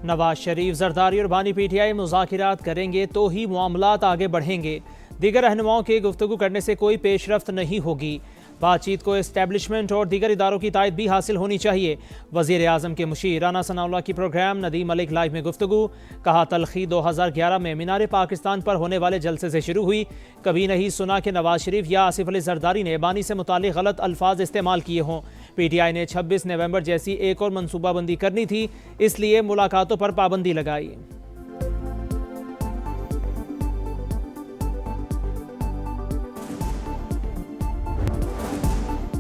नवाज शरीफ, जरदारी और बानी पीटीआई मुज़ाकिरात करेंगे तो ही मामलात आगे बढ़ेंगे। दीगर रहनुमाओं के गुफ्तगू करने से कोई पेशरफ्त नहीं होगी। बातचीत को एस्टेब्लिशमेंट और दीगर इदारों की तायद भी हासिल होनी चाहिए। वज़ीर आज़म के मुशीर राना सनाउल्लाह की प्रोग्राम नदीम मलिक लाइव में गुफ्तगू। कहा, तलखी 2011 में मीनार पाकिस्तान पर होने वाले जलसे से शुरू हुई। कभी नहीं सुना कि नवाज शरीफ या आसिफ अली जरदारी ने बानी से मुतालिक गलत अल्फाज इस्तेमाल किए हों। पीटीआई ने 26 नवंबर जैसी एक और मनसूबाबंदी करनी थी, इसलिए मुलाकातों पर पाबंदी लगाई।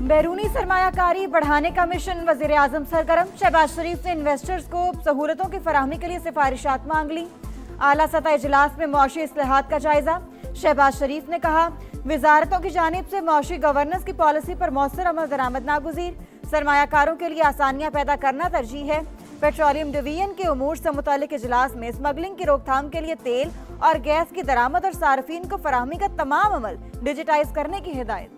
बैरूनी सरमायाकारी बढ़ाने का मिशन, वज़ीर आज़म सरगर्म। शहबाज शरीफ ने इन्वेस्टर्स को सहूलतों की फराहमी के लिए सिफारिशात मांग ली। आला सतह इजलास में मौशी इस्लाहात का जायजा। शहबाज शरीफ ने कहा, विजारतों की जानिब से मौशी गवर्नेंस की पॉलिसी पर मौसर अमल दरामद नागुज़ीर। सरमायाकारों के लिए आसानियां पैदा करना तरजीह है। पेट्रोलियम डिवीजन के उमूर से मुतालिक इजलास में स्मगलिंग की रोकथाम के लिए तेल और गैस की दरामद और सार्फिन को फराहमी का तमाम अमल डिजिटाइज करने की हिदायत।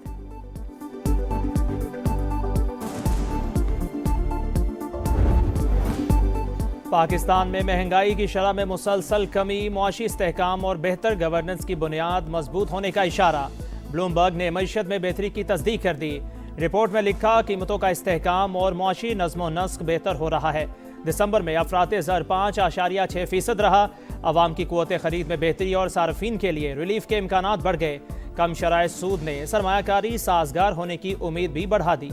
पाकिस्तान में महंगाई की शरह में मुसलसल कमी, मुआशी इस्तेहकाम और बेहतर गवर्नेंस की बुनियाद मजबूत होने का इशारा। ब्लूमबर्ग ने मईशत में बेहतरी की तस्दीक कर दी। रिपोर्ट में लिखा, कीमतों का इस्तेहकाम और मुआशी नज़्म व नस्क बेहतर हो रहा है। दिसंबर में अफराते ज़र 5.6% रहा। अवाम की कुव्वत खरीद में बेहतरी और सार्फिन के लिए रिलीफ के इम्कानात बढ़ गए। कम शराय सूद ने सरमायाकारी साजगार होने की उम्मीद भी बढ़ा दी।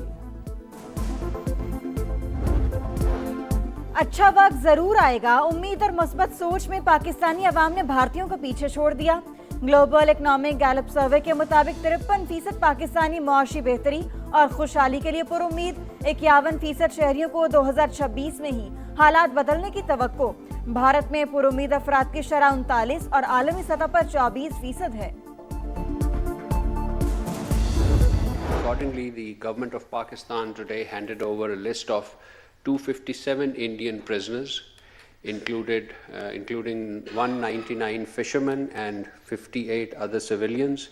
अच्छा वक्त जरूर आएगा। उम्मीद और मुस्बत सोच में पाकिस्तानी अवाम ने भारतीयों को पीछे छोड़ दिया। ग्लोबल इकोनॉमिक गैलप सर्वे के मुताबिक 53% पाकिस्तानी मुआशी बेहतरी और खुशहाली के लिए पुरुम्मीद। 51% शहरियों को 2026 में ही हालात बदलने की तवक्को। भारत में पुरुम्मीद अफराद की शरह 39 और आलमी सतह पर 24% है। Accordingly, the government of Pakistan today handed over a list of 257 Indian prisoners, including 199 fishermen and 58 other civilians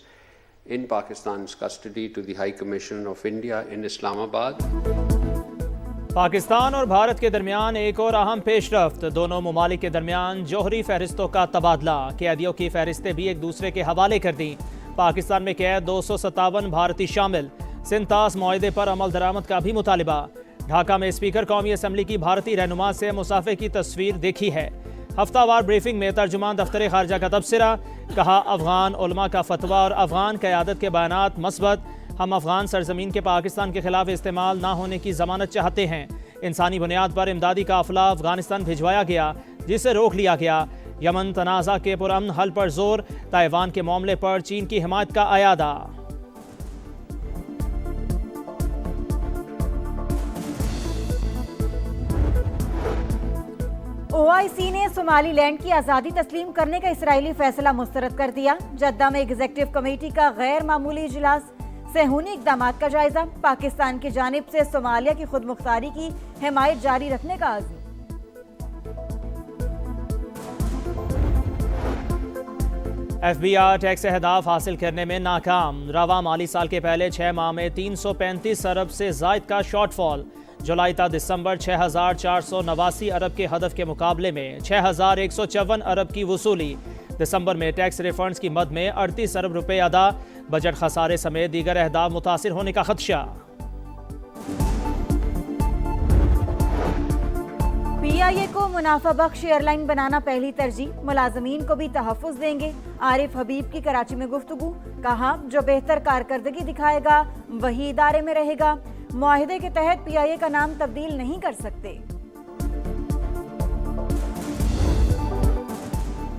in Pakistan's custody to the High Commission of India in Islamabad. Pakistan और भारत के दरमियान एक और अहम पेशरफ्त, दोनों ममालिक के दरमियान जौहरी फहरिस्तों का तबादला। कैदियों की फहरिस्तें भी एक दूसरे के हवाले कर दी। पाकिस्तान में कैद 257 भारतीय शामिल। सिंतास मुआहदे पर अमल दरामद का भी मुतालिबा। ढाका में स्पीकर कौमी असम्बली की भारतीय रहनुमा से मुसाफे की तस्वीर देखी है। हफ्तावार ब्रीफिंग में तर्जुमान दफ्तर खारजा का तबसरा। कहा, अफगान उलमा का फतवा और अफगान क़यादत के बयानात मस्बत। हम अफगान सरजमीन के पाकिस्तान के खिलाफ इस्तेमाल ना होने की जमानत चाहते हैं। इंसानी बुनियाद पर इमदादी काफिला अफगानिस्तान भिजवाया गया, जिसे रोक लिया गया। यमन तनाज़ा के पुरअमन हल पर जोर। ताइवान के मामले पर चीन की हिमायत का अयादा। OIC ने सोमालीलैंड की आज़ादी तस्लीम करने का इसराइली फैसला मुस्तरद कर दिया। जद्दा में एग्जीक्यूटिव कमेटी का गैर मामूली इजलास। सेहूनी इक़दाम का जायजा। पाकिस्तान की जानिब से सोमालिया की खुद मुख्तारी की हिमायत जारी रखने का आज़म। FBI टैक्स अहदाफ हासिल करने में नाकाम। रवा माली साल के पहले 6 माह में 335 अरब से ज़ायद का शॉर्टफॉल। जुलाई ta दिसंबर 6,489 अरब के हदफ के मुकाबले में 6,154 अरब की वसूली। दिसंबर में टैक्स रिफंड्स की मद में 38 अरब रुपए अदा। बजट खसारे समेत दीगर अहदाफ मुतासिर होने का खदशा। PIA को मुनाफा बख्श एयरलाइन बनाना पहली तरजीह। मुलाजमीन को भी तहफ़्फ़ुज़ देंगे। आरिफ हबीब की कराची में गुफ्तगू। कहा, जो बेहतर कारकर्दगी दिखाएगा वही इदारे में रहेगा। मुआहिदे के तहत PIA का नाम तब्दील नहीं कर सकते।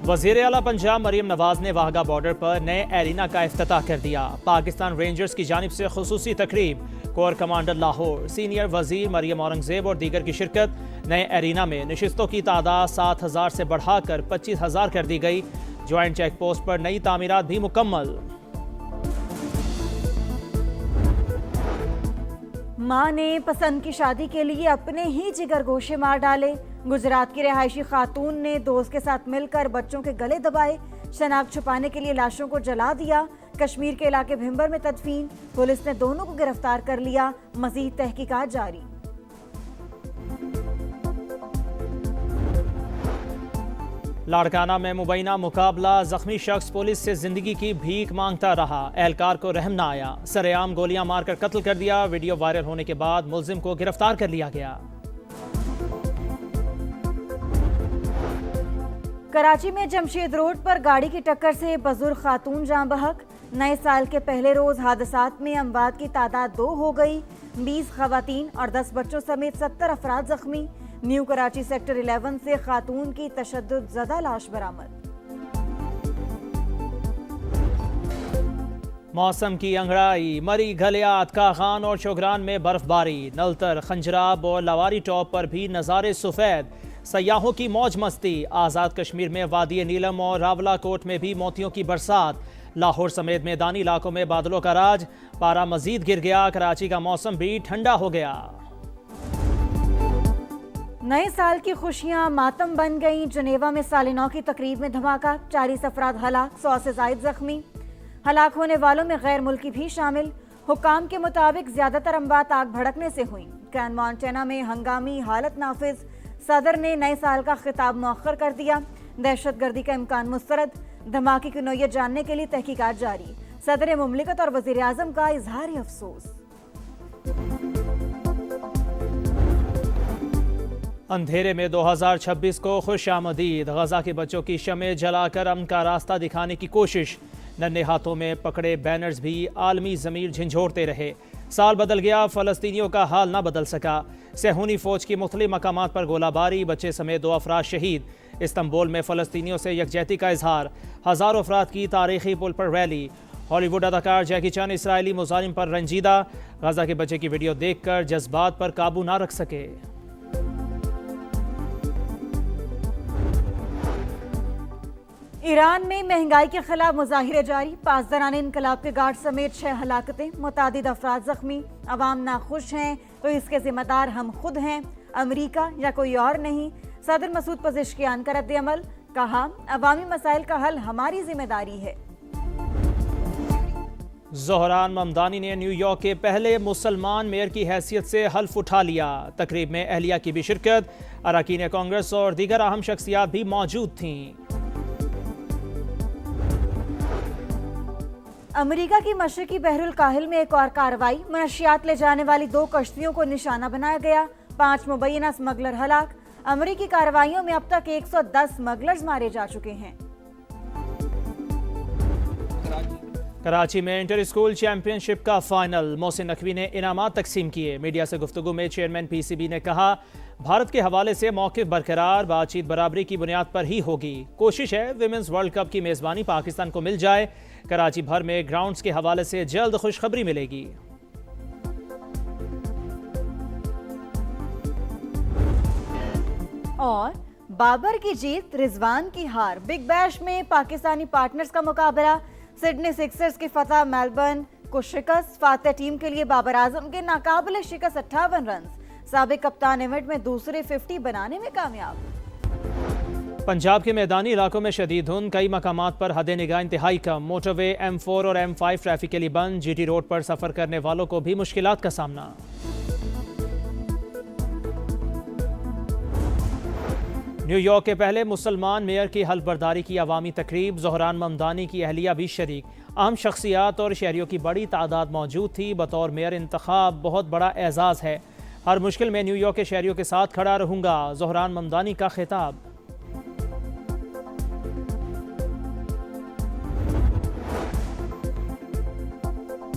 वज़ीर आला पंजाब मरीम नवाज ने वाहगा बॉर्डर पर नए एरिना का इफ्तिताह कर दिया। पाकिस्तान रेंजर्स की जानिब से खुसूसी तकरीब। कोर कमांडर लाहौर, सीनियर वजीर मरियम औरंगजेब और दीगर की शिरकत। नए एरिना में नशिस्तों की तादाद 7,000 से बढ़ाकर 25,000 कर दी गई। ज्वाइंट चेक पोस्ट पर नई तामीरात भी मुकम्मल। मां ने पसंद की शादी के लिए अपने ही जिगर गोशे मार डाले। गुजरात की रिहायशी खातून ने दोस्त के साथ मिलकर बच्चों के गले दबाए। शनाख्त छुपाने के लिए लाशों को जला दिया। कश्मीर के इलाके भिंबर में तदफीन। पुलिस ने दोनों को गिरफ्तार कर लिया। मजीद तहकीकात जारी। लाड़काना में मुबैना मुकाबला, जख्मी शख्स पुलिस से जिंदगी की भीख मांगता रहा, एहलकार को रहम न आया, सरेआम गोलियां मारकर कत्ल कर दिया। वीडियो वायरल होने के बाद मुलजिम को गिरफ्तार कर लिया गया। कराची में जमशेद रोड पर गाड़ी की टक्कर से बुजुर्ग खातून जान बहक। नए साल के पहले रोज हादसात में अमवात की तादाद 2 हो गई। 20 खवातीन और 10 बच्चों समेत 70 अफराद जख्मी। न्यू कराची सेक्टर 11 से खातून की तशद्दुद ज़दा लाश बरामद। मौसम की अंगड़ाई, मरी घलियात, काखान और चोगरान में बर्फबारी, नलतर, खंजराब और लवारी टॉप पर भी नज़ारे सफ़ेद, सयाहों की मौज मस्ती। आज़ाद कश्मीर में वादी नीलम और रावलाकोट में भी मोतियों की बरसात। लाहौर समेत मैदानी इलाकों में बादलों का राज, पारा मजीद गिर गया। कराची का मौसम भी ठंडा हो गया। नए साल की खुशियां मातम बन गईं। जनेवा में साल नौ की तकरीब में धमाका, 40 अफराद हलाक, 100 से जायद जख्मी। हलाक होने वालों में गैर मुल्की भी शामिल। हुकाम के मुताबिक ज्यादातर अमवात आग भड़कने से हुई। ग्रैंड मॉन्टेना में हंगामी हालत नाफिज। सदर ने नए साल का खिताब मौखर कर दिया। दहशतगर्दी का इम्कान मुस्तरद। धमाके की नौयत जानने के लिए तहकीकात जारी। सदर मुमलिकत और वजीर आजम का इजहार अफसोस। अंधेरे में 2026 को खुश आमदीद। गजा के बच्चों की शमें जलाकर अमन का रास्ता दिखाने की कोशिश। नन्हे हाथों में पकड़े बैनर्स भी आलमी ज़मीर झंझोड़ते रहे। साल बदल गया, फ़लस्तीनियों का हाल ना बदल सका। सेहूनी फ़ौज की मुख्तलिफ मकामात पर गोलाबारी, बच्चे समेत 2 अफराद शहीद। इस्तंबुल में फ़लस्तीनियों से यकजहती का इजहार। हज़ारों अफराद की तारीखी पुल पर रैली। हॉलीवुड अदाकार जैकी चैन इसराइली मुजालिम पर रंजीदा। गजा के बच्चे की वीडियो देखकर जज्बात पर काबू ना रख सके। ईरान में महंगाई के खिलाफ मुजाहिरे जारी। 5 दराने इनकलाब के गार्ड समेत 6 हलाकतें, मुतादिद अफराद जख्मी। अवाम नाखुश हैं तो इसके जिम्मेदार हम खुद हैं, अमरीका या कोई और नहीं। सदर मसूद पज़ेश्कियान का रद्द अमल, कहा अवामी मसाइल का हल हमारी जिम्मेदारी है। ज़ोहरान ममदानी ने न्यूयॉर्क के पहले मुसलमान मेयर की हैसियत से हल्फ उठा लिया। तकरीब में अहलिया की भी शिरकत। अरकान कांग्रेस और दीगर अहम शख्सियात भी मौजूद थीं। अमेरिका की मशरकी बहरुल काहिल में एक और कार्रवाई। मनशियात ले जाने वाली 2 कश्तियों को निशाना बनाया गया। 5 मुबैना स्मगलर हलाक। अमेरिकी कार्रवाइयों में अब तक 110 स्मगलर्स मारे जा चुके हैं। कराची में इंटर स्कूल चैंपियनशिप का फाइनल, मोहसिन नकवी ने इनामात तकसीम किए। मीडिया से गुफ्तगू में चेयरमैन पीसीबी ने कहा, भारत के हवाले से मौक़िफ़ बरकरार, बातचीत बराबरी की बुनियाद पर ही होगी। कोशिश है विमेंस वर्ल्ड कप की मेज़बानी पाकिस्तान को मिल जाए। कराची भर में ग्राउंड्स के हवाले से जल्द खुशखबरी मिलेगी। और बाबर की जीत, रिजवान की हार। बिग बैश में पाकिस्तानी पार्टनर्स का मुकाबला। सिडनी सिक्सर्स की फतह, मेलबर्न को शिकस्त। फातह टीम के लिए बाबर आजम के नाकाबिले शिकस्त 58 रन। साबिक कप्तान इवेंट में दूसरे 50 बनाने में कामयाब। पंजाब के मैदानी इलाकों में शदीद धुंध, कई मकामात पर हद निगाह इंतहाई कम। मोटरवे M4 और M5 ट्रैफिक के लिए बंद। GT रोड पर सफर करने वालों को भी मुश्किलात का सामना। न्यूयॉर्क के पहले मुसलमान मेयर की हल्फबर्दारी की अवामी तकरीब। ज़ोहरान ममदानी की अहलिया भी शरीक। अहम शख्सियात और शहरियों की बड़ी तादाद मौजूद थी। बतौर मेयर इंतखाब बहुत बड़ा एजाज़ है। हर मुश्किल में न्यूयॉर्क के शहरियों के साथ खड़ा रहूंगा, ज़ोहरान ममदानी का खिताब।